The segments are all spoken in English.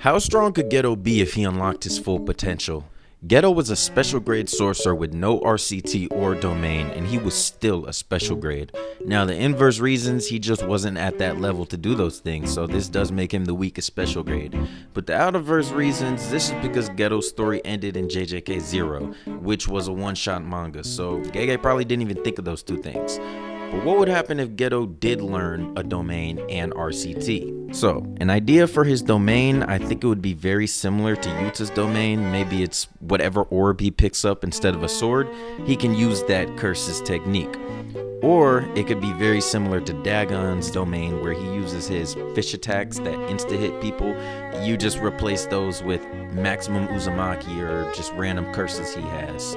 How strong could Geto be if he unlocked his full potential? Geto was a special grade sorcerer with no RCT or domain, and he was still a special grade. Now, the inverse reasons, he just wasn't at that level to do those things, so this does make him the weakest special grade. But the outverse reasons, this is because Geto's story ended in JJK 0, which was a one-shot manga, so Gege probably didn't even think of those two things. But what would happen if Geto did learn a domain and RCT? So, an idea for his domain, I think it would be very similar to Yuta's domain. Maybe it's whatever orb he picks up instead of a sword, he can use that curse's technique. Or it could be very similar to Dagon's domain, where he uses his fish attacks that insta-hit people. You just replace those with maximum Uzumaki or just random curses he has.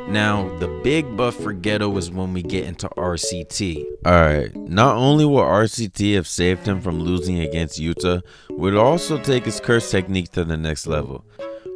Now, the big buff for Geto is when we get into RCT. Alright, not only will RCT have saved him from losing against Yuta, would also take his curse technique to the next level.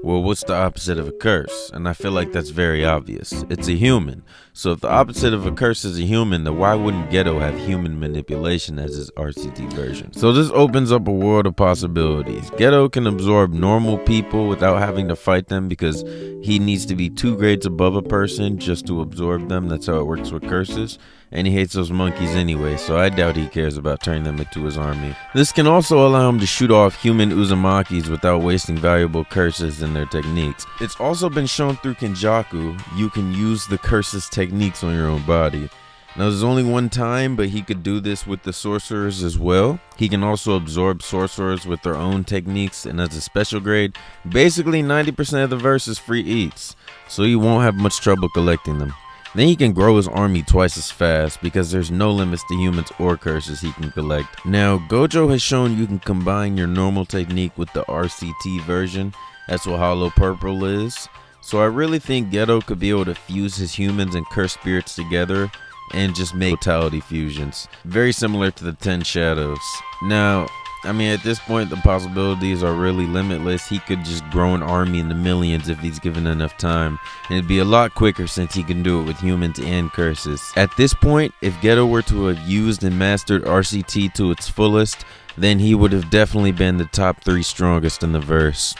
Well, what's the opposite of a curse? And I feel like that's very obvious. It's a human. So if the opposite of a curse is a human, then why wouldn't Geto have human manipulation as his RCT version? So this opens up a world of possibilities. Geto can absorb normal people without having to fight them because he needs to be 2 grades above a person just to absorb them. That's how it works with curses. And he hates those monkeys anyway, so I doubt he cares about turning them into his army. This can also allow him to shoot off human Uzumakis without wasting valuable curses in their techniques. It's also been shown through Kenjaku, you can use the curses techniques on your own body. Now there's only one time, but he could do this with the sorcerers as well. He can also absorb sorcerers with their own techniques, and as a special grade, basically 90% of the verse is free eats, so you won't have much trouble collecting them. Then he can grow his army twice as fast because there's no limits to humans or curses he can collect. Now, Gojo has shown you can combine your normal technique with the RCT version. That's what Hollow Purple is. So I really think Geto could be able to fuse his humans and curse spirits together and just make totality fusions. Very similar to the 10 Shadows. Now, I mean, at this point, the possibilities are really limitless. He could just grow an army in the millions if he's given enough time. And it'd be a lot quicker since he can do it with humans and curses. At this point, if Geto were to have used and mastered RCT to its fullest, then he would have definitely been the top 3 strongest in the verse.